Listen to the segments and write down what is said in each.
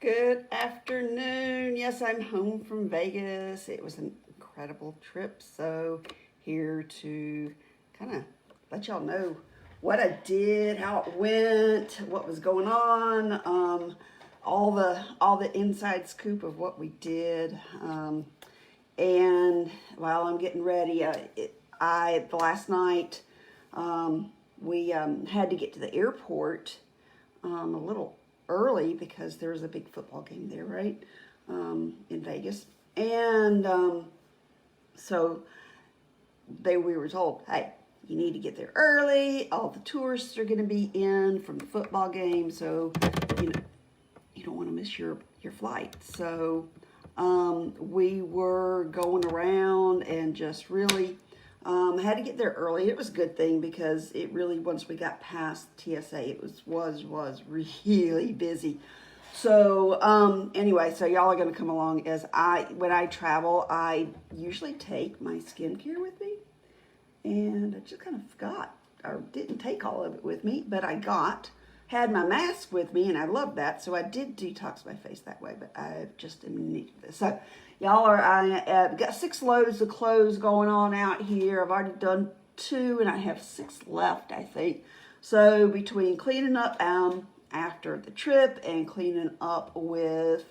Good afternoon. Yes, I'm home from Vegas. It was an incredible trip. So, here to kind of let y'all know what I did, how it went, what was going on, all the inside scoop of what we did. And while I'm getting ready, the last night we had to get to the airport a little early because there was a big football game there, right, in Vegas. And so we were told, hey, you need to get there early. All the tourists are going to be in from the football game, so you don't want to miss your flight. So we were going around and just really had to get there early. It was a good thing because it really, once we got past TSA, it was really busy. So anyway, so y'all are going to come along when I travel, I usually take my skincare with me, and I just kind of forgot or didn't take all of it with me, but had my mask with me, and I love that. So I did detox my face that way, but I just am neat with this. So I've got 6 loads of clothes going on out here. I've already done 2, and I have 6 left, I think. So between cleaning up after the trip and cleaning up with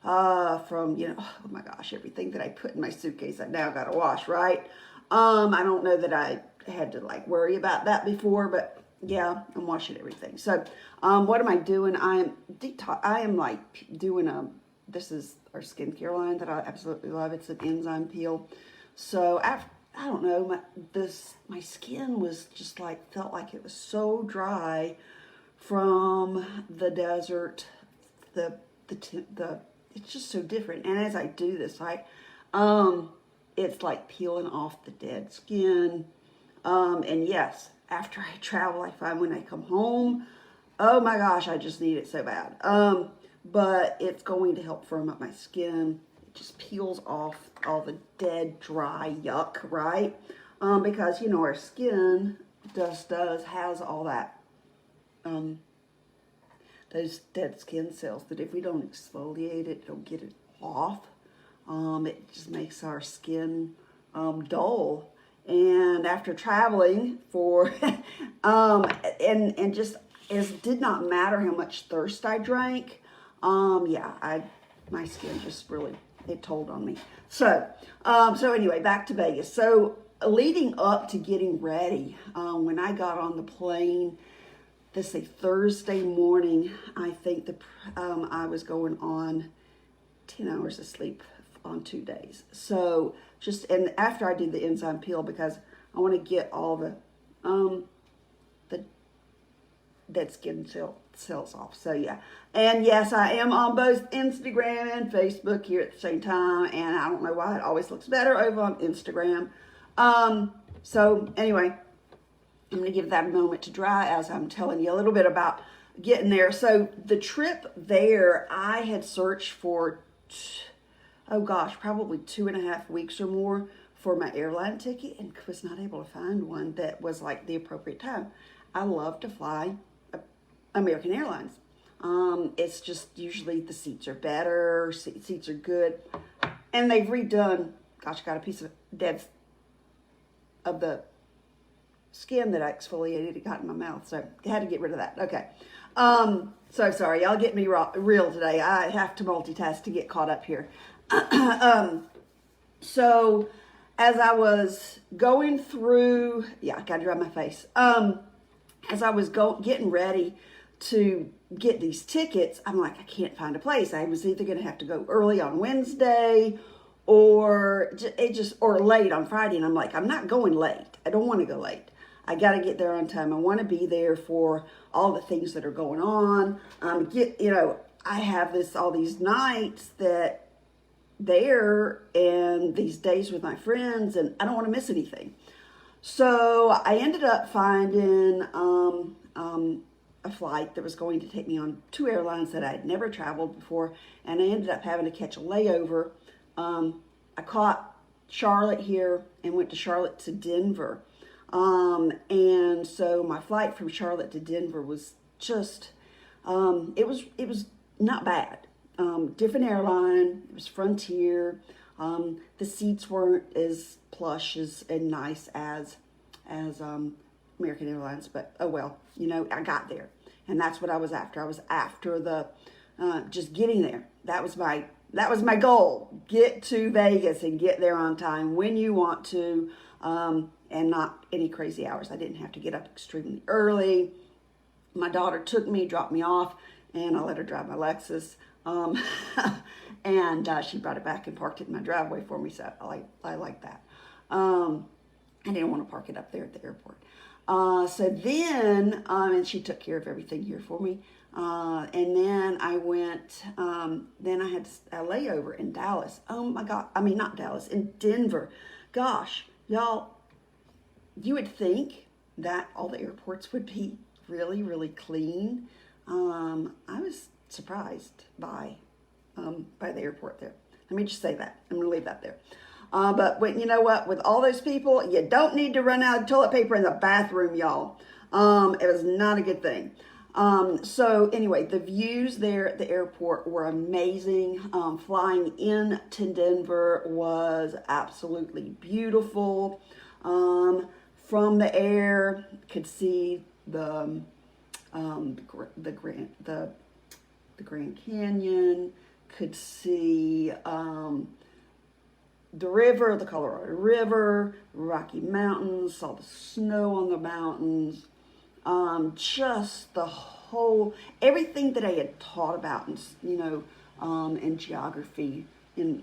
from, oh my gosh, everything that I put in my suitcase, I've now got to wash, right? I don't know that I had to worry about that before, but yeah, I'm washing everything. So, what am I doing? I am doing this is our skincare line that I absolutely love. It's an Enzyme Peel. So I don't know, my skin was just felt like it was so dry from the desert. It's just so different. And as I do this, it's like peeling off the dead skin. And yes, after I travel, I find when I come home, oh my gosh, I just need it so bad. But it's going to help firm up my skin. It just peels off all the dead, dry yuck, right? Because, our skin has all that, those dead skin cells that if we don't exfoliate it, don't get it off, it just makes our skin dull. And after traveling for, and just it did not matter how much thirst I drank. My skin just really, it told on me. So anyway, back to Vegas. So leading up to getting ready, when I got on the plane, this a Thursday morning, I think I was going on 10 hours of sleep on 2 days. So and after I did the enzyme peel, because I want to get all the dead skin cells off. So yeah, and yes, I am on both Instagram and Facebook here at the same time, and I don't know why it always looks better over on Instagram. So anyway, I'm going to give that a moment to dry as I'm telling you a little bit about getting there. So the trip there, I had searched for, probably 2.5 weeks or more for my airline ticket and was not able to find one that was the appropriate time. I love to fly American Airlines. It's just usually the seats are better, seats are good, and they've redone, I got a piece of the skin that I exfoliated, it got in my mouth, so I had to get rid of that. Okay. So sorry, y'all get me real today. I have to multitask to get caught up here. So as I was going through, I gotta dry my face. As I was getting ready to get these tickets, I'm like, I can't find a place. I was either gonna have to go early on Wednesday or late on Friday. And I'm like, I'm not going late. I don't want to go late. I got to get there on time. I want to be there for all the things that are going on. I have all these nights that there and these days with my friends, and I don't want to miss anything. So I ended up finding a flight that was going to take me on 2 airlines that I had never traveled before, and I ended up having to catch a layover. I caught Charlotte here and went to Charlotte to Denver. And so my flight from Charlotte to Denver was just, it was not bad. Different airline. It was Frontier. The seats weren't as plush and nice as American Airlines, but oh well, I got there, and that's what I was after. I was after the just getting there. That was my goal. Get to Vegas and get there on time when you want to, and not any crazy hours. I didn't have to get up extremely early. My daughter took me, dropped me off, and I let her drive my Lexus. And she brought it back and parked it in my driveway for me, so I like that. I didn't want to park it up there at the airport. So then, and she took care of everything here for me. And then I went, then I had a layover in Dallas. Oh my God. I mean, not Dallas, in Denver. Gosh, y'all, you would think that all the airports would be really, really clean. I was surprised by the airport there. Let me just say that. I'm going to leave that there. But you know what? With all those people, you don't need to run out of toilet paper in the bathroom, y'all. It was not a good thing. So anyway, the views there at the airport were amazing. Flying into Denver was absolutely beautiful. From the air, could see the Grand Canyon, could see the river, the Colorado River, Rocky Mountains, saw the snow on the mountains, just the whole, everything that I had taught about, in geography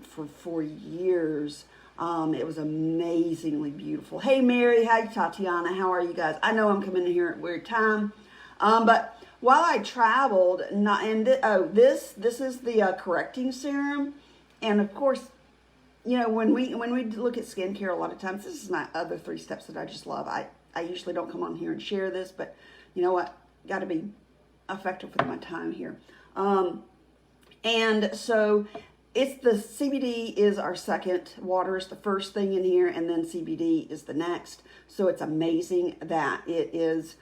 for 4 years. It was amazingly beautiful. Hey, Mary. Hi, Tatiana. How are you guys? I know I'm coming in here at a weird time. But while I traveled, this is the correcting serum. And of course, when we look at skincare, a lot of times, this is my other 3 steps that I just love. I usually don't come on here and share this, but you know what? Got to be effective with my time here. And so it's the CBD is our second, water is the first thing in here, and then CBD is the next. So it's amazing that it is,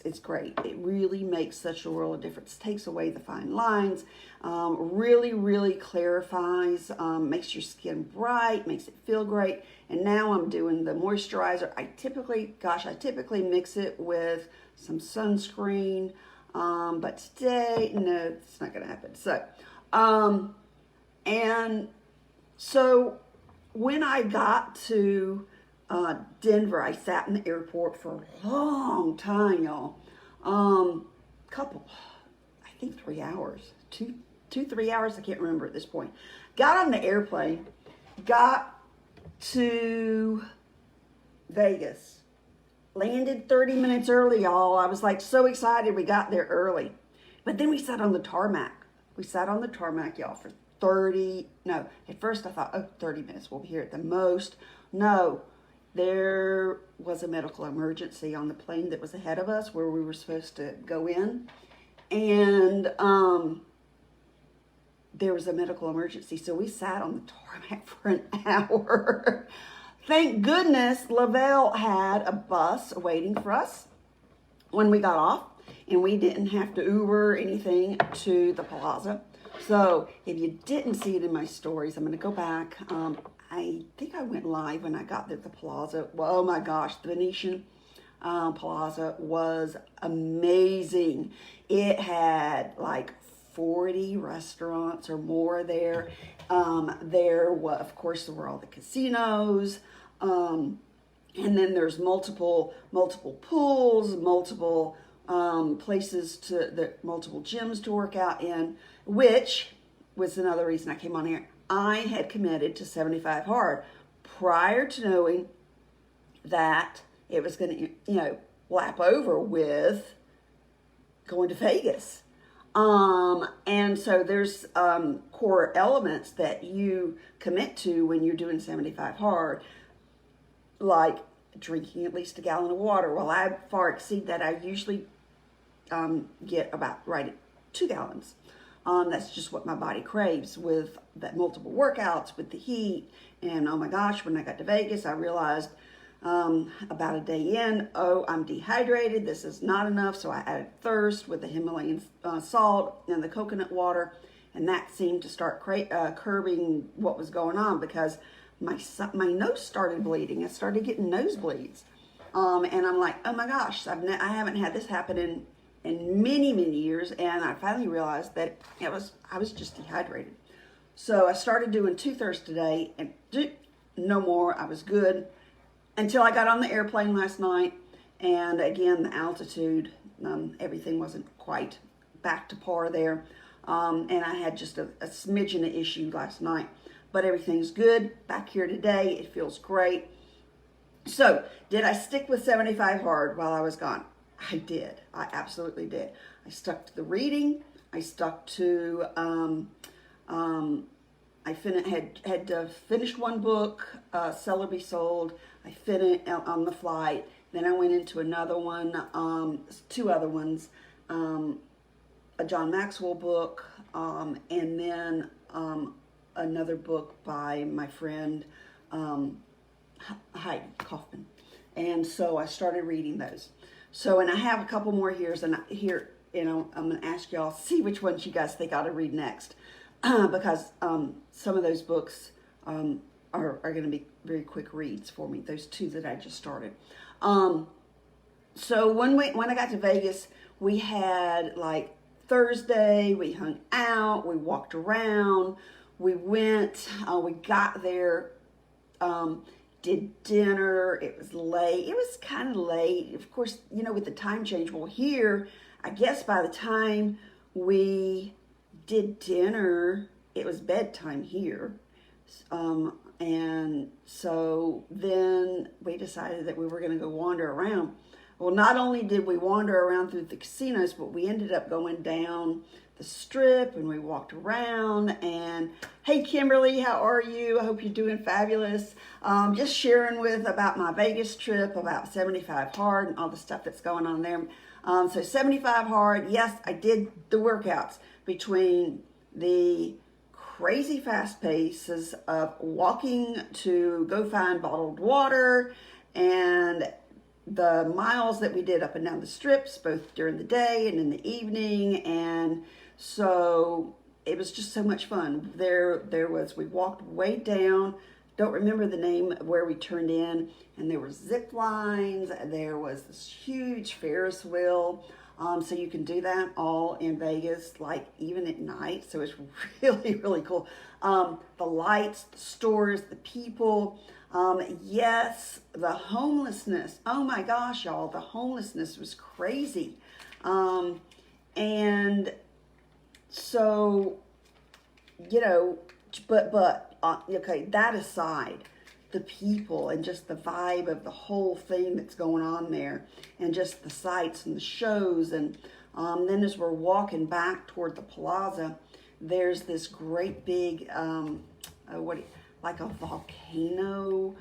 it's great. It really makes such a world of difference. Takes away the fine lines, really, really clarifies, makes your skin bright, makes it feel great. And now I'm doing the moisturizer. I typically mix it with some sunscreen, but today, no, it's not going to happen. So, and so when I got to Denver, I sat in the airport for a long time, y'all. I think 3 hours, 3 hours. I can't remember at this point. Got on the airplane, got to Vegas, landed 30 minutes early, y'all. I was like so excited we got there early. But then we sat on the tarmac. Y'all, for at first I thought, 30 minutes, we'll be here at the most. No, there was a medical emergency on the plane that was ahead of us where we were supposed to go in. And there was a medical emergency, so we sat on the tarmac for an hour. Thank goodness Lavelle had a bus waiting for us when we got off, and we didn't have to Uber or anything to the Plaza. So if you didn't see it in my stories, I'm going to go back. I think I went live when I got there at the Plaza. Well, oh my gosh, the Venetian Plaza was amazing. It had like 40 restaurants or more there. There was, of course, there were all the casinos. And then there's multiple pools, multiple places multiple gyms to work out in, which was another reason I came on here. I had committed to 75 hard prior to knowing that it was going to, lap over with going to Vegas. And so there's core elements that you commit to when you're doing 75 hard, like drinking at least a gallon of water. Well, I far exceed that. I usually get about right at 2 gallons. That's just what my body craves with that multiple workouts, with the heat. And oh my gosh, when I got to Vegas, I realized About a day in, oh, I'm dehydrated. This is not enough. So I added thirst with the Himalayan salt and the coconut water. And that seemed to start curbing what was going on, because my nose started bleeding. I started getting nosebleeds. And I'm like, oh my gosh, I haven't had this happen in many, many years. And I finally realized that I was just dehydrated. So I started doing 2 thirsts a day, and no more. I was good until I got on the airplane last night. And again, the altitude, everything wasn't quite back to par there. And I had just a smidgen of issue last night, but everything's good. Back here today, it feels great. So, did I stick with 75 hard while I was gone? I did. I absolutely did. I stuck to the reading. I stuck to, I had finished one book, Sell or Be Sold. I finished on the flight. Then I went into another one, 2 other ones, a John Maxwell book, and then another book by my friend Heidi Kaufman. And so I started reading those. So, and I have a couple more here, and I'm going to ask y'all, see which ones you guys think I ought to read next, because some of those books are going to be very quick reads for me, those 2 that I just started. So when I got to Vegas, we had like Thursday, we hung out, we walked around, we went, we got there, did dinner. It was late. It was kind of late. Of course, with the time change. Well, here, I guess by the time we did dinner, it was bedtime here. And so then we decided that we were going to go wander around. Well, not only did we wander around through the casinos, but we ended up going down the strip, and we walked around. And hey, Kimberly, how are you? I hope you're doing fabulous. Just sharing about my Vegas trip, about 75 hard and all the stuff that's going on there. So 75 hard, yes, I did the workouts between the crazy fast paces of walking to go find bottled water, and the miles that we did up and down the strips, both during the day and in the evening. And so it was just so much fun. We walked way down, don't remember the name of where we turned in, and there were zip lines, there was this huge Ferris wheel. So you can do that all in Vegas, like even at night. So it's really, really cool. The lights, the stores, the people. Yes, the homelessness. Oh my gosh, y'all, the homelessness was crazy. And so, okay, that aside, the people and just the vibe of the whole thing that's going on there, and just the sights and the shows. And then as we're walking back toward the plaza, there's this great big, like a volcano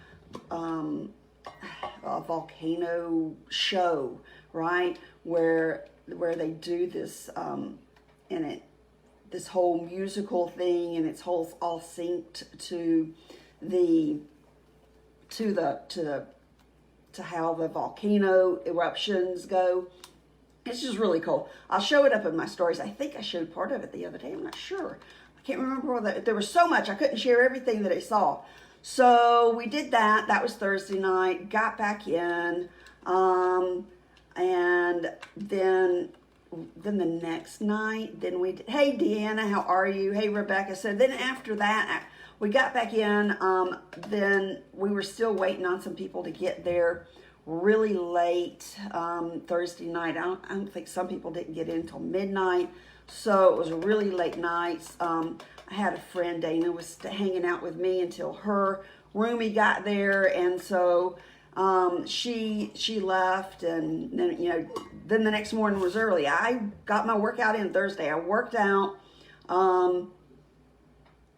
show, right? Where they do this, this whole musical thing, and it's all synced to how the volcano eruptions go. It's just really cool. I'll show it up in my stories. I think I showed part of it the other day. I'm not sure. I can't remember whether there was so much. I couldn't share everything that I saw. So we did that. That was Thursday night. Got back in. And then the next night, hey, Deanna, how are you? Hey, Rebecca. So then after that, we got back in. Then we were still waiting on some people to get there really late Thursday night. I don't think some people didn't get in until midnight. So it was a really late night. I had a friend, Dana, was hanging out with me until her roomie got there. And so she left, and then, then the next morning was early. I got my workout in Thursday. I worked out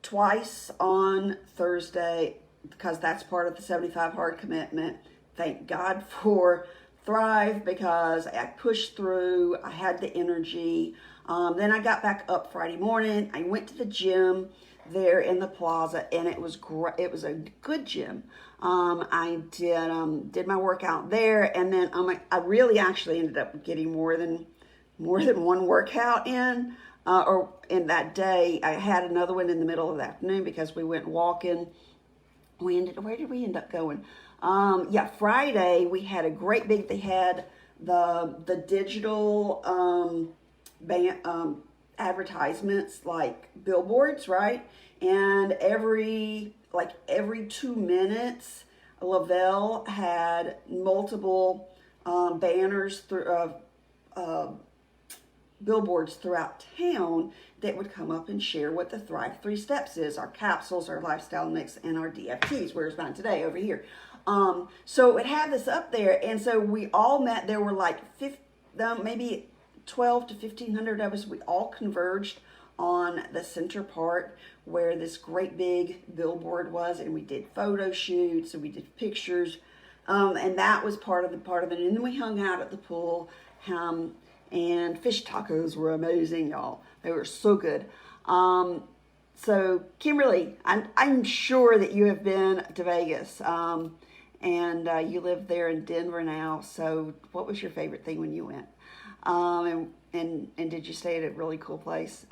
twice on Thursday, because that's part of the 75 hard commitment. Thank God for Thrive, because I pushed through. I had the energy. Then I got back up Friday morning. I went to the gym. there in the plaza, and it was great. It was a good gym. I did my workout there, and then I really actually ended up getting more than one workout in. Or in that day, I had another one in the middle of the afternoon because we went walking. Where did we end up going? Yeah, Friday we had a great big. They had the digital advertisements, like billboards, right? And every 2 minutes, Lavelle had multiple banners through billboards throughout town that would come up and share what the Thrive 3 Steps is, our capsules, our lifestyle mix, and our DFTs. Where's mine today? Over here. So it had this up there, and so we all met. There were like maybe 12 to 1,500 of us. We all converged on the center part where this great big billboard was, and we did photo shoots and we did pictures, and that was part of it. And then we hung out at the pool. And fish tacos were amazing, y'all. They were so good. So Kimberly, I'm sure that you have been to Vegas, and you live there in Denver now. So what was your favorite thing when you went? And did you stay at a really cool place?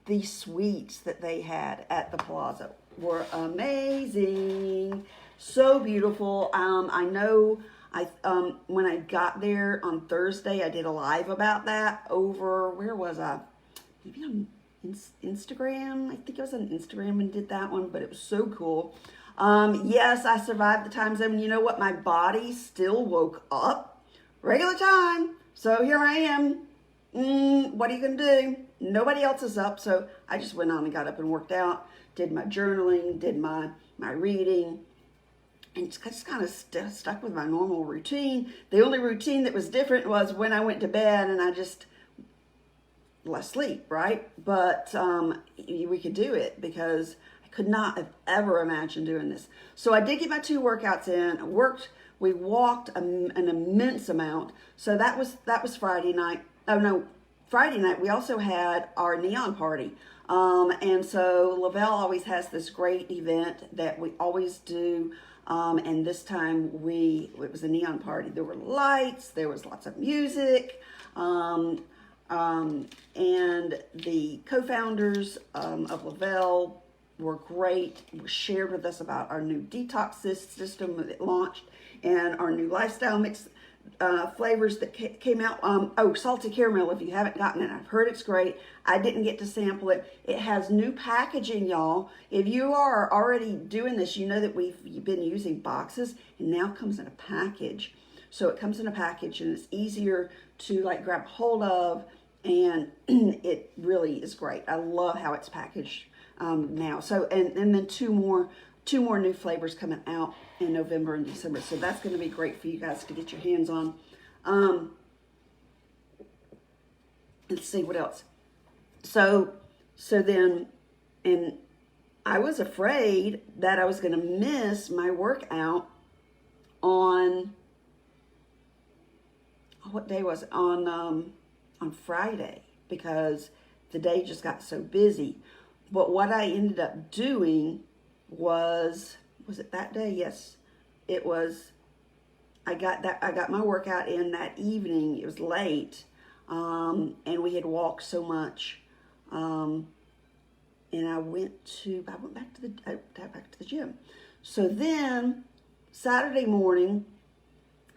The suites that they had at the plaza were amazing, so beautiful. I know. When I got there on Thursday, I did a live about that over, where was I? Maybe on Instagram. I think it was on Instagram and did that one, but it was so cool. Yes, I survived the time zone. You know what? My body still woke up regular time. So here I am. What are you going to do? Nobody else is up. So I just went on and got up and worked out, did my journaling, did my reading, and just kind of stuck with my normal routine. The only routine that was different was when I went to bed and I just let sleep, right? But we could do it because I could not have ever imagined doing this. So I did get my 2 workouts in. We walked an immense amount. So that was Friday night. Oh no, Friday night we also had our neon party. And so Lavelle always has this great event that we always do. And this time it was a neon party. There were lights, there was lots of music, and the co-founders of Lavelle were great, shared with us about our new detox system that launched and our new lifestyle mix flavors that came out. Salted caramel, if you haven't gotten it, I've heard it's great. I didn't get to sample it. It has new packaging, y'all. If you are already doing this, you know that we've been using boxes, and now it comes in a package. So it comes in a package, and it's easier to like grab hold of, and it really is great. I love how it's packaged now. So and then two more new flavors coming out in November and December. So that's going to be great for you guys to get your hands on. Let's see what else. So then, and I was afraid that I was going to miss my workout on, what day was it? On Friday, because the day just got so busy. But what I ended up doing was it that day? Yes, it was. I got my workout in that evening. It was late, and we had walked so much, and I went back to the gym. So then Saturday morning,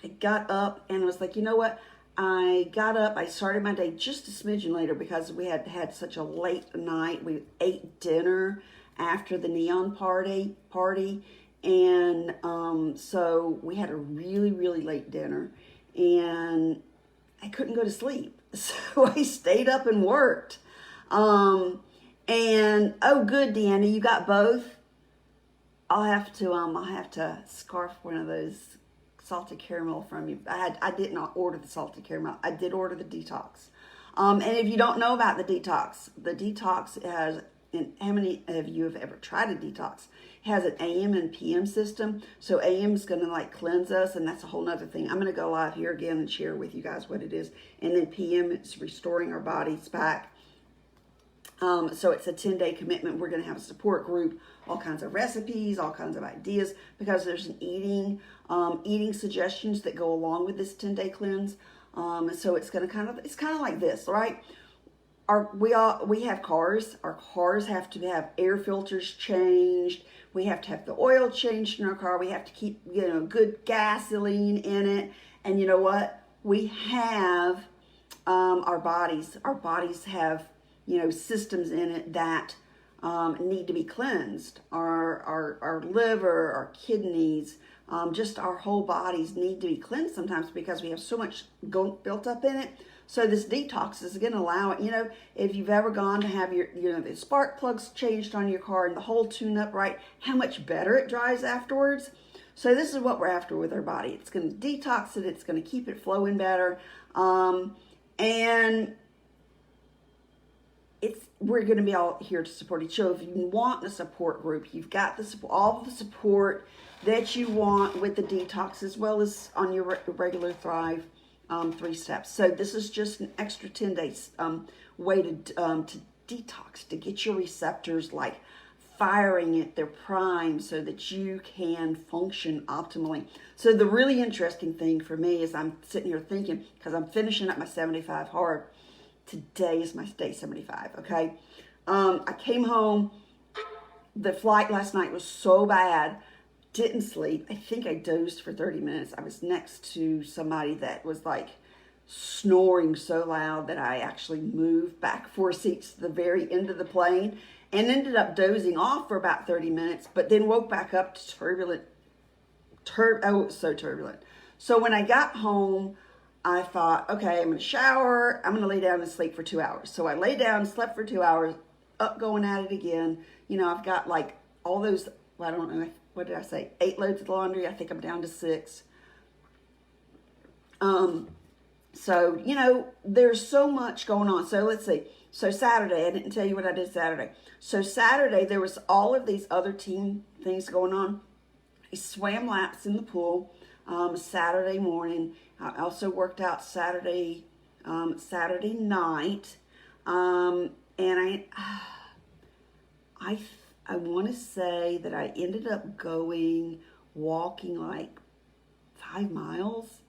I got up and was like, you know what? I got up. I started my day just a smidgen later because we had such a late night. We ate dinner after the neon party, and so we had a really, really late dinner, and I couldn't go to sleep, so I stayed up and worked. And oh, good, Deanna, you got both. I'll have to scarf one of those salted caramel from you. I did not order the salted caramel. I did order the detox. And if you don't know about the detox has. And how many of you have ever tried a detox? It has an AM and PM system. So AM is going to like cleanse us, and that's a whole nother thing. I'm going to go live here again and share with you guys what it is. And then PM, it's restoring our bodies back So it's a 10-day commitment. We're going to have a support group, all kinds of recipes, all kinds of ideas, because there's an eating suggestions that go along with this 10-day cleanse. So it's kind of like this, right? We have cars. Our cars have to have air filters changed. We have to have the oil changed in our car. We have to keep, good gasoline in it. And you know what? We have our bodies. Our bodies have, systems in it that need to be cleansed. Our liver, our kidneys, just our whole bodies need to be cleansed sometimes because we have so much gunk built up in it. So this detox is going to allow it. If you've ever gone to have the spark plugs changed on your car and the whole tune up right, how much better it drives afterwards. So this is what we're after with our body. It's going to detox it. It's going to keep it flowing better. And we're going to be all here to support each other. If you want a support group, you've got all the support that you want with the detox, as well as on your regular Thrive 3 steps. So this is just an extra 10 days way to detox, to get your receptors like firing at their prime so that you can function optimally. So the really interesting thing for me is I'm sitting here thinking, because I'm finishing up my 75 hard. Today is my day 75, okay? I came home. The flight last night was so bad. Didn't sleep. I think I dozed for 30 minutes. I was next to somebody that was like snoring so loud that I actually moved back 4 seats to the very end of the plane and ended up dozing off for about 30 minutes, but then woke back up to turbulent. Oh, it was so turbulent. So when I got home, I thought, okay, I'm going to shower. I'm going to lay down and sleep for 2 hours. So I lay down, slept for 2 hours, up going at it again. I've got like all those, I don't know, what did I say? 8 loads of laundry. I think I'm down to 6. So, there's so much going on. So let's see. So Saturday, I didn't tell you what I did Saturday. So Saturday, there was all of these other team things going on. I swam laps in the pool Saturday morning. I also worked out Saturday night. And I want to say that I ended up walking like 5 miles.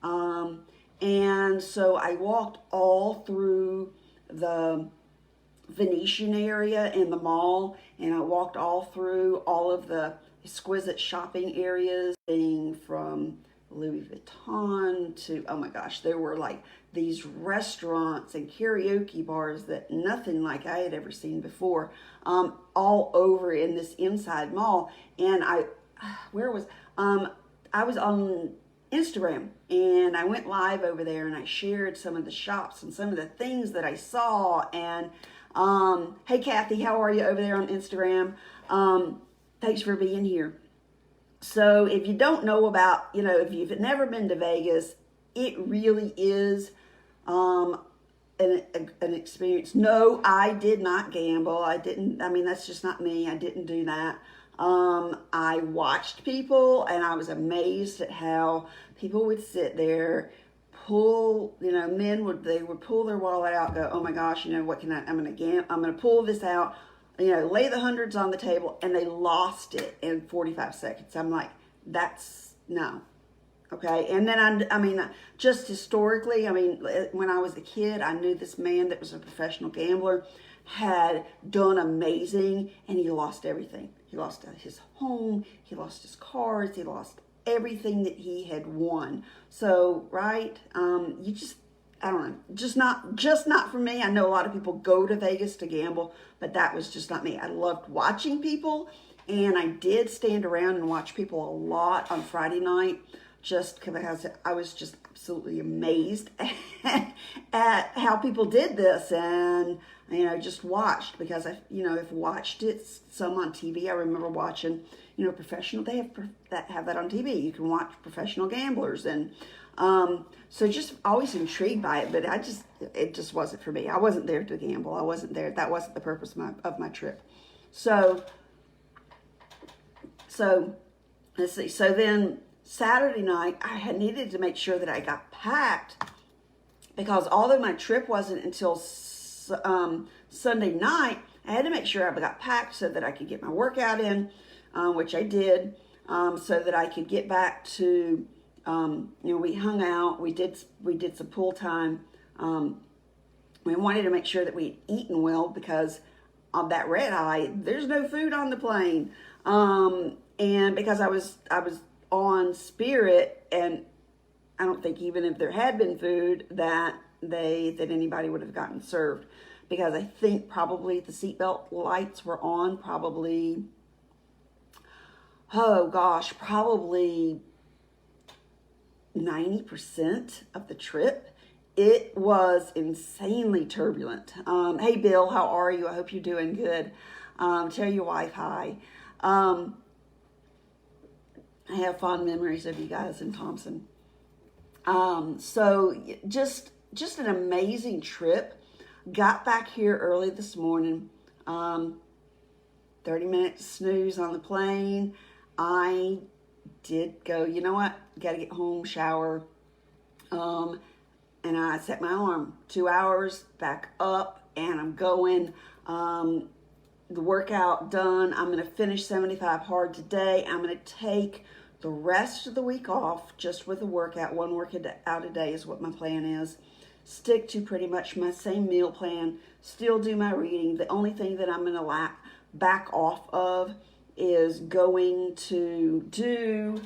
And so I walked all through the Venetian area in the mall, and I walked all through all of the exquisite shopping areas, from Louis Vuitton to, oh my gosh, there were like these restaurants and karaoke bars that nothing like I had ever seen before, all over in this inside mall. And I was on Instagram, and I went live over there, and I shared some of the shops and some of the things that I saw. And hey Kathy, how are you over there on Instagram? Thanks for being here. So if you don't know about, if you've never been to Vegas, it really is an experience. No, I did not gamble. That's just not me. I didn't do that. I watched people, and I was amazed at how people would sit there, pull, men would pull their wallet out, go, oh my gosh, what can I'm going to pull this out, lay the hundreds on the table, and they lost it in 45 seconds. I'm like, that's no. Okay. And then just historically, when I was a kid, I knew this man that was a professional gambler had done amazing, and he lost everything. He lost his home, he lost his cars, he lost everything that he had won. So, right, I don't know, just not for me. I know a lot of people go to Vegas to gamble, but that was just not me. I loved watching people, and I did stand around and watch people a lot on Friday night, just because I was just absolutely amazed at how people did this, and just watched, because I've watched it some on TV. I remember watching, professional. They have that on TV. You can watch professional gamblers, and so just always intrigued by it. But it just wasn't for me. I wasn't there to gamble. I wasn't there. That wasn't the purpose of my trip. So let's see. So then Saturday night, I had needed to make sure that I got packed, because although my trip wasn't until Sunday night, I had to make sure I got packed so that I could get my workout in, which I did, so that I could get back to, we hung out, we did some pool time. We wanted to make sure that we'd eaten well because of that red eye. There's no food on the plane, and because I was on Spirit, and I don't think even if there had been food that anybody would have gotten served, because I think probably the seatbelt lights were on probably, oh gosh, probably 90% of the trip. It was insanely turbulent. Hey Bill, how are you? I hope you're doing good. Tell your wife hi. I have fond memories of you guys in Thompson. So just an amazing trip. Got back here early this morning. 30-minute snooze on the plane. I did go, you know what? Got to get home, shower. And I set my alarm 2 hours, back up, and I'm going. The workout done. I'm going to finish 75 hard today. I'm going to take the rest of the week off just with a workout. One workout a day is what my plan is. Stick to pretty much my same meal plan. Still do my reading. The only thing that I'm going to back off of is going to do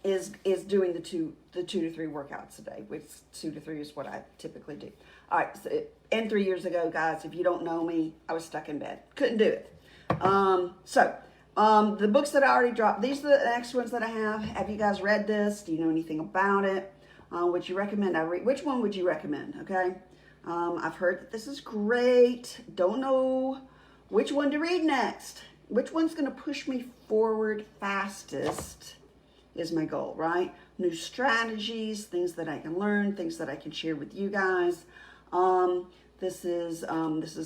is doing the two to three workouts a day, which 2 to 3 is what I typically do. All right, so, and 3 years ago, guys, if you don't know me, I was stuck in bed. Couldn't do it. The books that I already dropped, these are the next ones that I have. Have you guys read this? Do you know anything about it? Would you recommend I read? Which one would you recommend, okay? I've heard that this is great. Don't know which one to read next. Which one's going to push me forward fastest is my goal, right? New strategies, things that I can learn, things that I can share with you guys. This is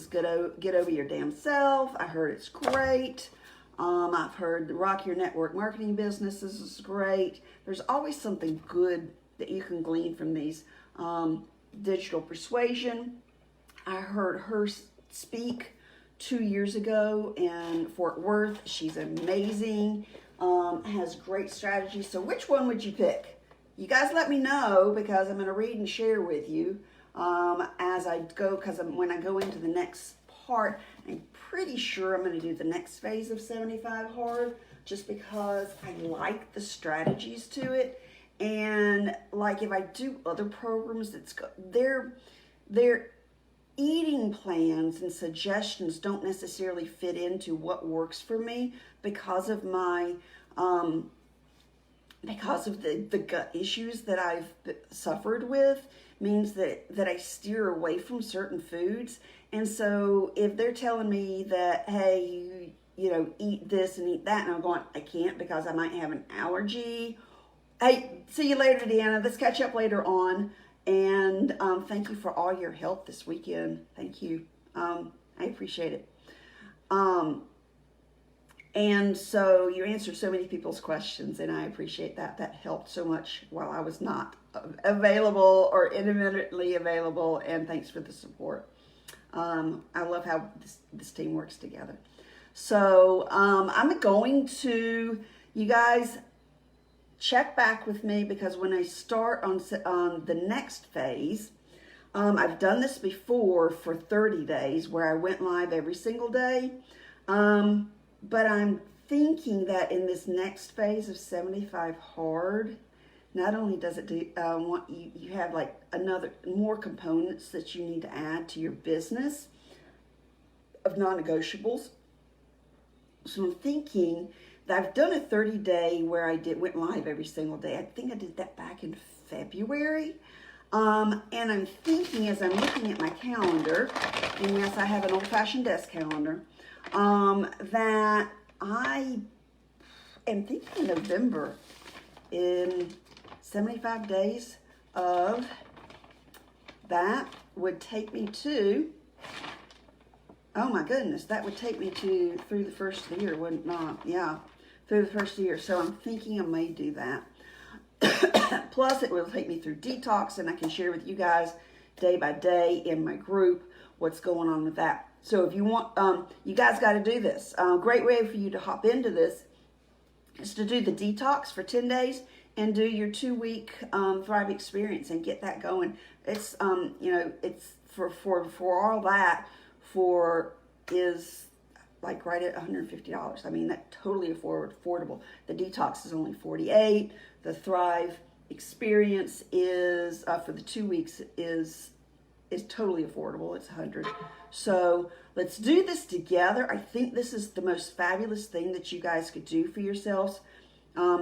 Get Over Your Damn Self. I heard it's great. I've heard the Rock Your Network Marketing Business. This is great. There's always something good that you can glean from these. Digital Persuasion. I heard her speak 2 years ago in Fort Worth. She's amazing. Has great strategies. So which one would you pick? You guys let me know, because I'm going to read and share with you as I go, because when I go into the next part, I'm pretty sure I'm going to do the next phase of 75 hard, just because I like the strategies to it. And like if I do other programs, their eating plans and suggestions don't necessarily fit into what works for me because of my because of the gut issues that I've suffered with, means that I steer away from certain foods. And so if they're telling me that, hey, you know, eat this and eat that, and I'm going, I can't because I might have an allergy. Hey, see you later, Deanna. Let's catch up later on. And thank you for all your help this weekend. Thank you. I appreciate it. And so you answered so many people's questions, and I appreciate that. That helped so much while I was not available or intermittently available, and thanks for the support. I love how this team works together. So I'm going to, you guys, check back with me, because when I start on the next phase, I've done this before for 30 days where I went live every single day. But I'm thinking that in this next phase of 75 hard, not only does it want you have like more components that you need to add to your business of non-negotiables. So I'm thinking that I've done a 30-day where I went live every single day. I think I did that back in February. And I'm thinking, as I'm looking at my calendar, and yes, I have an old-fashioned desk calendar, that I am thinking November, in 75 days of that would take me to, oh my goodness, that would take me to through the first of the year, wouldn't it not? Yeah, through the first of the year. So I'm thinking I may do that. Plus, it will take me through detox, and I can share with you guys day by day in my group what's going on with that. So if you want, you guys got to do this. Great way for you to hop into this is to do the detox for 10 days and do your 2-week Thrive experience and get that going. It's, it's for all that is like right at $150. I mean, that's totally affordable. The detox is only $48. The Thrive experience is, for the 2 weeks is totally affordable. It's $100. So let's do this together. I think this is the most fabulous thing that you guys could do for yourselves.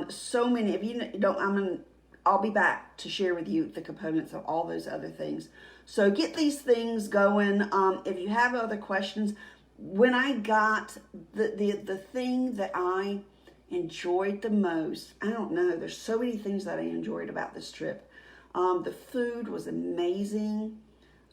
So many, if you don't, I'll be back to share with you the components of all those other things. So get these things going. If you have other questions, when I got the thing that I enjoyed the most, I don't know, there's so many things that I enjoyed about this trip. The food was amazing.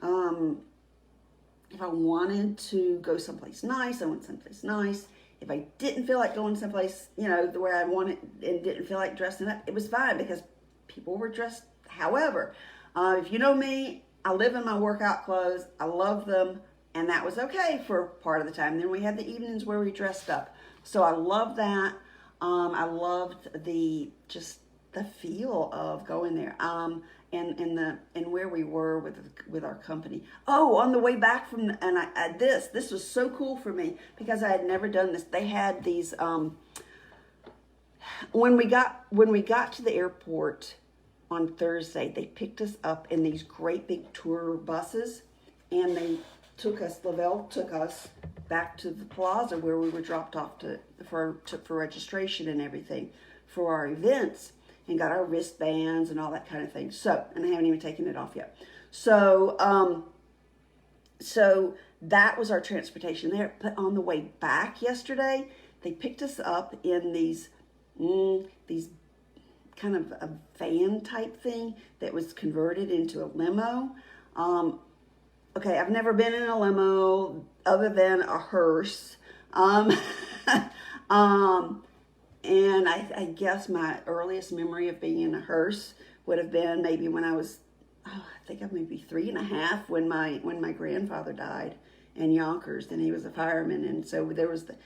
If I wanted to go someplace nice, I went someplace nice. If I didn't feel like going someplace, the way I wanted and didn't feel like dressing up, it was fine because people were dressed. However, if you know me, I live in my workout clothes. I love them, and that was okay for part of the time. Then we had the evenings where we dressed up. So I love that. I loved the feel of going there. And where we were with our company. Oh, on the way back from this was so cool for me because I had never done this. They had these when we got to the airport on Thursday, they picked us up in these great big tour buses, and Lavelle took us back to the plaza where we were dropped off for registration and everything for our events, and got our wristbands and all that kind of thing. So, and I haven't even taken it off yet. So, so that was our transportation there. But on the way back yesterday, they picked us up in these kind of a van type thing that was converted into a limo. Okay, I've never been in a limo other than a hearse. And I guess my earliest memory of being in a hearse would have been maybe when I was, I think I was maybe 3.5 when my grandfather died in Yonkers, and he was a fireman, and so there was the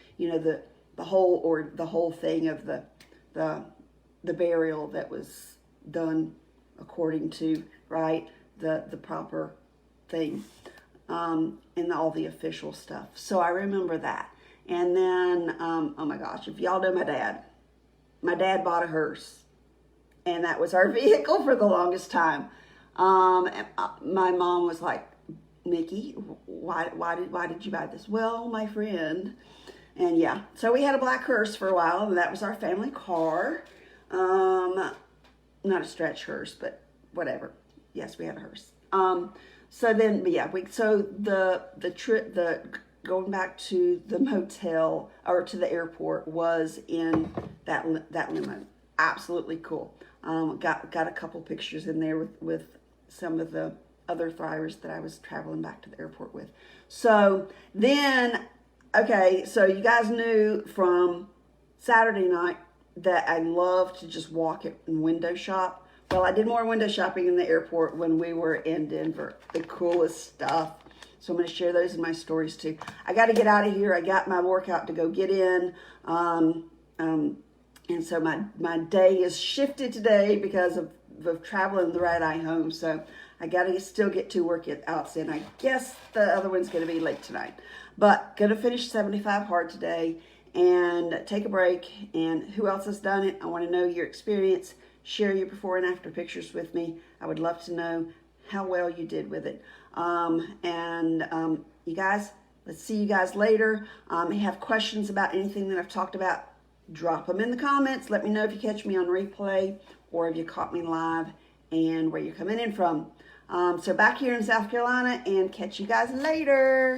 whole thing of the burial that was done according to the proper thing, and all the official stuff. So I remember that. And then, oh my gosh, if y'all know my dad bought a hearse, and that was our vehicle for the longest time. And my mom was like, Mickey, why did you buy this? Well, my friend. And yeah, so we had a black hearse for a while, and that was our family car. Not a stretch hearse, but whatever. Yes, we had a hearse. So then, but yeah, the trip, going back to the motel or to the airport was in that limo. Absolutely cool. Got a couple pictures in there with some of the other Thrivers that I was traveling back to the airport with. So then, okay, so you guys knew from Saturday night that I love to just walk and window shop. Well, I did more window shopping in the airport when we were in Denver. The coolest stuff. So I'm going to share those in my stories too. I got to get out of here. I got my workout to go get in. And so my day is shifted today because of traveling the red eye home. So I got to still get 2 workouts in. I guess the other one's going to be late tonight. But going to finish 75 hard today and take a break. And who else has done it? I want to know your experience. Share your before and after pictures with me. I would love to know how well you did with it. You guys, let's see you guys later. If you have questions about anything that I've talked about, drop them in the comments. Let me know if you catch me on replay or if you caught me live and where you're coming in from. So back here in South Carolina, and catch you guys later.